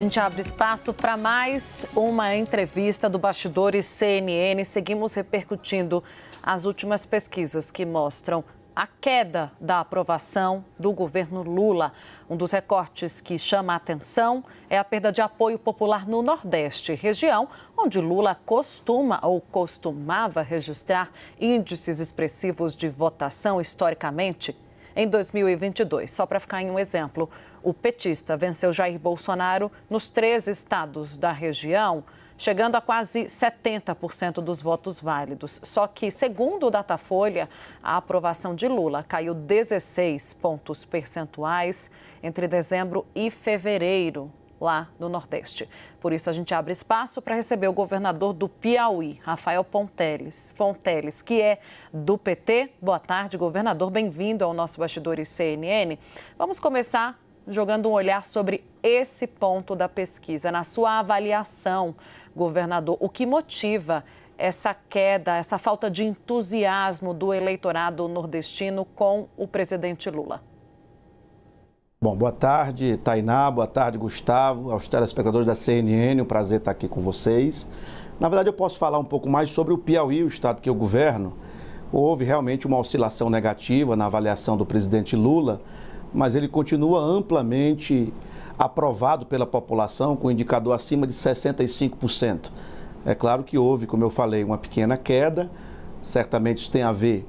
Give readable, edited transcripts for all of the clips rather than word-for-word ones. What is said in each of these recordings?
A gente abre espaço para mais uma entrevista do Bastidores CNN. Seguimos repercutindo as últimas pesquisas que mostram a queda da aprovação do governo Lula. Um dos recortes que chama a atenção é a perda de apoio popular no Nordeste, região onde Lula costumava registrar índices expressivos de votação historicamente. Em 2022, só para ficar em um exemplo, o petista venceu Jair Bolsonaro nos 3 estados da região, chegando a quase 70% dos votos válidos. Só que, segundo o Datafolha, a aprovação de Lula caiu 16 pontos percentuais entre dezembro e fevereiro, lá no Nordeste. Por isso, a gente abre espaço para receber o governador do Piauí, Rafael Ponteles, que é do PT. Boa tarde, governador. Bem-vindo ao nosso Bastidores CNN. Vamos começar jogando um olhar sobre esse ponto da pesquisa. Na sua avaliação, governador, o que motiva essa queda, essa falta de entusiasmo do eleitorado nordestino com o presidente Lula? Bom, boa tarde, Tainá, boa tarde, Gustavo, aos telespectadores da CNN, um prazer estar aqui com vocês. Na verdade, eu posso falar um pouco mais sobre o Piauí, o estado que eu governo. Houve realmente uma oscilação negativa na avaliação do presidente Lula, mas ele continua amplamente aprovado pela população, com um indicador acima de 65%. É claro que houve, como eu falei, uma pequena queda, certamente isso tem a ver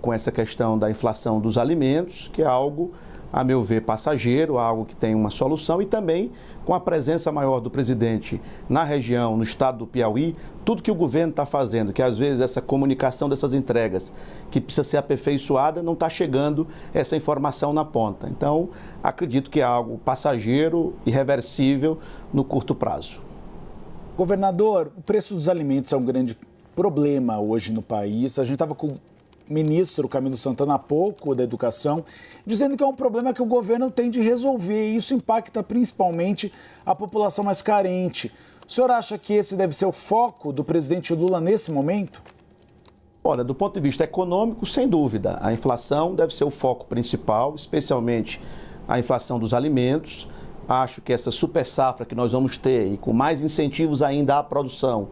com essa questão da inflação dos alimentos, que é algo, a meu ver, passageiro, algo que tem uma solução, e também com a presença maior do presidente na região, no estado do Piauí, tudo que o governo está fazendo, que às vezes essa comunicação dessas entregas, que precisa ser aperfeiçoada, não está chegando essa informação na ponta. Então, acredito que é algo passageiro, irreversível no curto prazo. Governador, o preço dos alimentos é um grande problema hoje no país. A gente estava com ministro Camilo Santana há pouco, da Educação, dizendo que é um problema que o governo tem de resolver e isso impacta principalmente a população mais carente. O senhor acha que esse deve ser o foco do presidente Lula nesse momento? Olha, do ponto de vista econômico, sem dúvida, a inflação deve ser o foco principal, especialmente a inflação dos alimentos. Acho que essa super safra que nós vamos ter e com mais incentivos ainda à produção,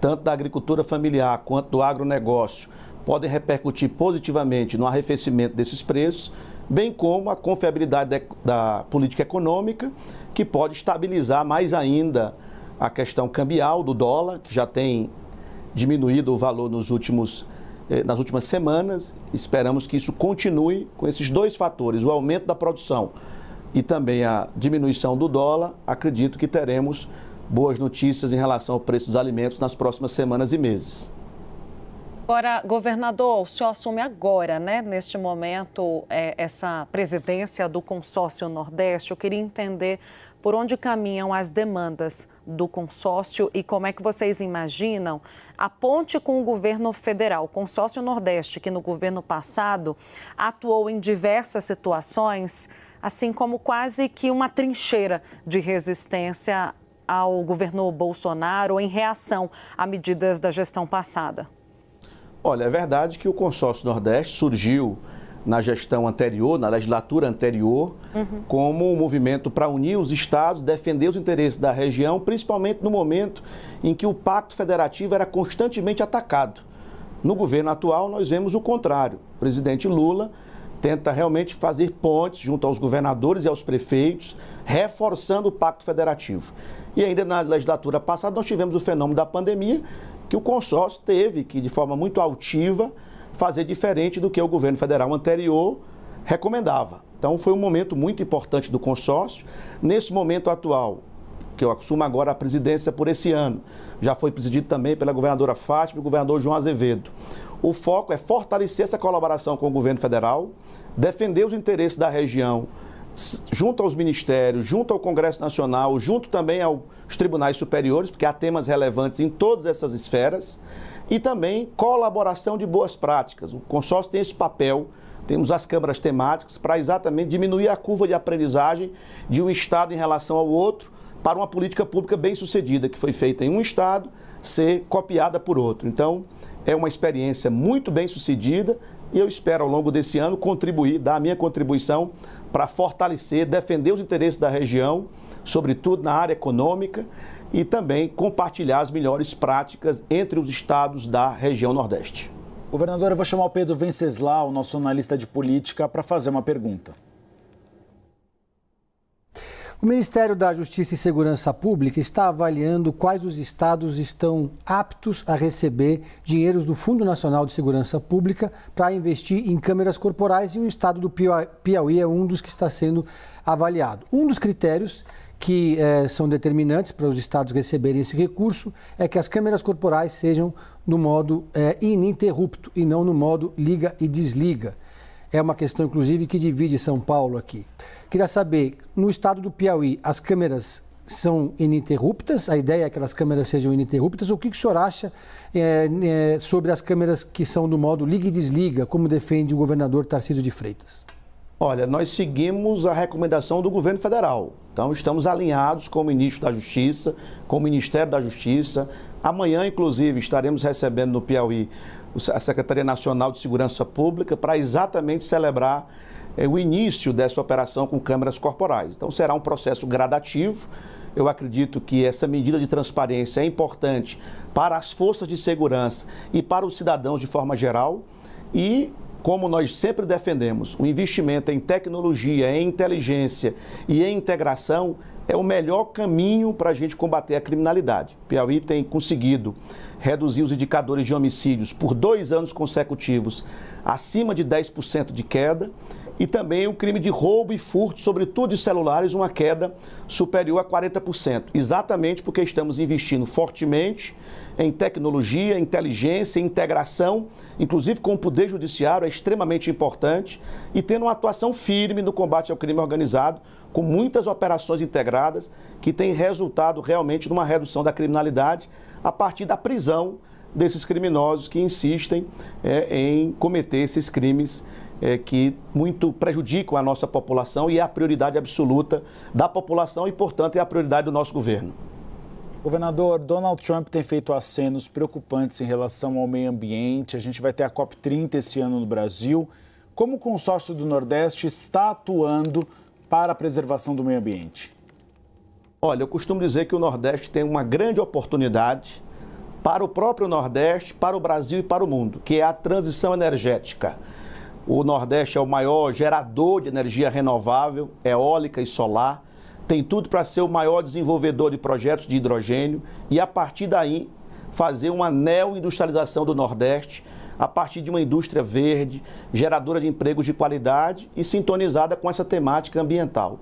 tanto da agricultura familiar quanto do agronegócio, podem repercutir positivamente no arrefecimento desses preços, bem como a confiabilidade da política econômica, que pode estabilizar mais ainda a questão cambial do dólar, que já tem diminuído o valor nas últimas semanas. Esperamos que isso continue com esses dois fatores, o aumento da produção e também a diminuição do dólar. Acredito que teremos boas notícias em relação ao preço dos alimentos nas próximas semanas e meses. Agora, governador, o senhor assume agora, né, neste momento, essa presidência do Consórcio Nordeste. Eu queria entender por onde caminham as demandas do consórcio e como é que vocês imaginam a ponte com o governo federal. O Consórcio Nordeste, que no governo passado atuou em diversas situações, assim como quase que uma trincheira de resistência ao governo Bolsonaro em reação a medidas da gestão passada. Olha, é verdade que o Consórcio Nordeste surgiu na gestão anterior, na legislatura anterior, como um movimento para unir os estados, defender os interesses da região, principalmente no momento em que o Pacto Federativo era constantemente atacado. No governo atual, nós vemos o contrário. O presidente Lula tenta realmente fazer pontes junto aos governadores e aos prefeitos, reforçando o Pacto Federativo. E ainda na legislatura passada, nós tivemos o fenômeno da pandemia, que o consórcio teve que, de forma muito altiva, fazer diferente do que o governo federal anterior recomendava. Então, foi um momento muito importante do consórcio. Nesse momento atual, que eu assumo agora a presidência por esse ano, já foi presidido também pela governadora Fátima e o governador João Azevedo. O foco é fortalecer essa colaboração com o governo federal, defender os interesses da região, junto aos ministérios, junto ao Congresso Nacional, junto também aos tribunais superiores, porque há temas relevantes em todas essas esferas, e também colaboração de boas práticas. O consórcio tem esse papel, temos as câmaras temáticas para exatamente diminuir a curva de aprendizagem de um estado em relação ao outro, para uma política pública bem-sucedida, que foi feita em um estado, ser copiada por outro. Então, é uma experiência muito bem-sucedida e eu espero, ao longo desse ano, contribuir, dar a minha contribuição para fortalecer, defender os interesses da região, sobretudo na área econômica, e também compartilhar as melhores práticas entre os estados da região Nordeste. Governador, eu vou chamar o Pedro Venceslau, nosso analista de política, para fazer uma pergunta. O Ministério da Justiça e Segurança Pública está avaliando quais os estados estão aptos a receber dinheiros do Fundo Nacional de Segurança Pública para investir em câmeras corporais, e o estado do Piauí é um dos que está sendo avaliado. Um dos critérios que são determinantes para os estados receberem esse recurso é que as câmeras corporais sejam no modo ininterrupto e não no modo liga e desliga. É uma questão, inclusive, que divide São Paulo aqui. Queria saber, no estado do Piauí, as câmeras são ininterruptas? A ideia é que as câmeras sejam ininterruptas? O que o senhor acha sobre as câmeras que são no modo liga e desliga, como defende o governador Tarcísio de Freitas? Olha, nós seguimos a recomendação do governo federal. Então, estamos alinhados com o ministro da Justiça, com o Ministério da Justiça. Amanhã, inclusive, estaremos recebendo no Piauí a Secretaria Nacional de Segurança Pública para exatamente celebrar o início dessa operação com câmeras corporais. Então, será um processo gradativo. Eu acredito que essa medida de transparência é importante para as forças de segurança e para os cidadãos de forma geral. E, como nós sempre defendemos, o investimento em tecnologia, em inteligência e em integração é o melhor caminho para a gente combater a criminalidade. O Piauí tem conseguido reduzir os indicadores de homicídios por 2 anos consecutivos acima de 10% de queda, e também o crime de roubo e furto, sobretudo de celulares, uma queda superior a 40%, exatamente porque estamos investindo fortemente em tecnologia, inteligência, integração, inclusive com o Poder Judiciário, é extremamente importante, e tendo uma atuação firme no combate ao crime organizado, com muitas operações integradas que têm resultado realmente numa redução da criminalidade a partir da prisão desses criminosos que insistem em cometer esses crimes que muito prejudicam a nossa população, e é a prioridade absoluta da população e, portanto, é a prioridade do nosso governo. Governador, Donald Trump tem feito acenos preocupantes em relação ao meio ambiente. A gente vai ter a COP30 esse ano no Brasil. Como o consórcio do Nordeste está atuando para a preservação do meio ambiente? Olha, eu costumo dizer que o Nordeste tem uma grande oportunidade para o próprio Nordeste, para o Brasil e para o mundo, que é a transição energética. O Nordeste é o maior gerador de energia renovável, eólica e solar, tem tudo para ser o maior desenvolvedor de projetos de hidrogênio e, a partir daí, fazer uma neoindustrialização do Nordeste a partir de uma indústria verde, geradora de empregos de qualidade e sintonizada com essa temática ambiental.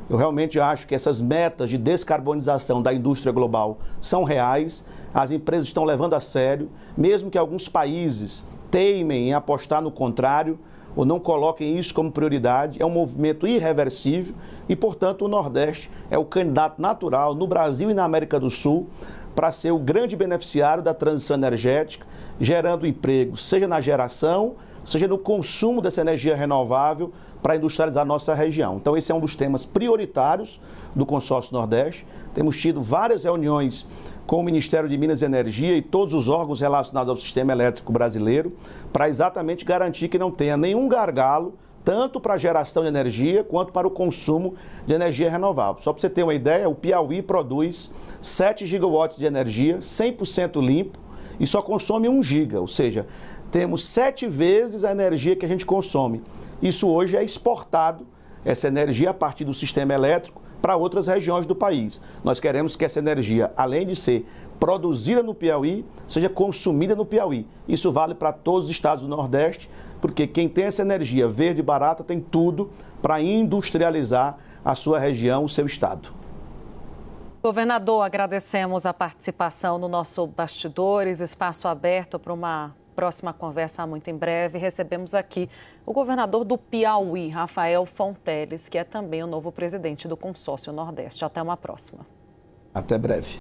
Eu realmente acho que essas metas de descarbonização da indústria global são reais, as empresas estão levando a sério, mesmo que alguns países teimem em apostar no contrário ou não coloquem isso como prioridade, é um movimento irreversível e, portanto, o Nordeste é o candidato natural no Brasil e na América do Sul para ser o grande beneficiário da transição energética, gerando emprego, seja na geração, seja no consumo dessa energia renovável para industrializar a nossa região. Então, esse é um dos temas prioritários do Consórcio Nordeste. Temos tido várias reuniões com o Ministério de Minas e Energia e todos os órgãos relacionados ao sistema elétrico brasileiro, para exatamente garantir que não tenha nenhum gargalo, tanto para a geração de energia quanto para o consumo de energia renovável. Só para você ter uma ideia, o Piauí produz 7 gigawatts de energia, 100% limpo, e só consome 1 giga, ou seja, temos 7 vezes a energia que a gente consome. Isso hoje é exportado, essa energia, a partir do sistema elétrico, para outras regiões do país. Nós queremos que essa energia, além de ser produzida no Piauí, seja consumida no Piauí. Isso vale para todos os estados do Nordeste, porque quem tem essa energia verde e barata tem tudo para industrializar a sua região, o seu estado. Governador, agradecemos a participação no nosso Bastidores, espaço aberto para uma próxima conversa muito em breve. Recebemos aqui o governador do Piauí, Rafael Fonteles, que é também o novo presidente do Consórcio Nordeste. Até uma próxima. Até breve.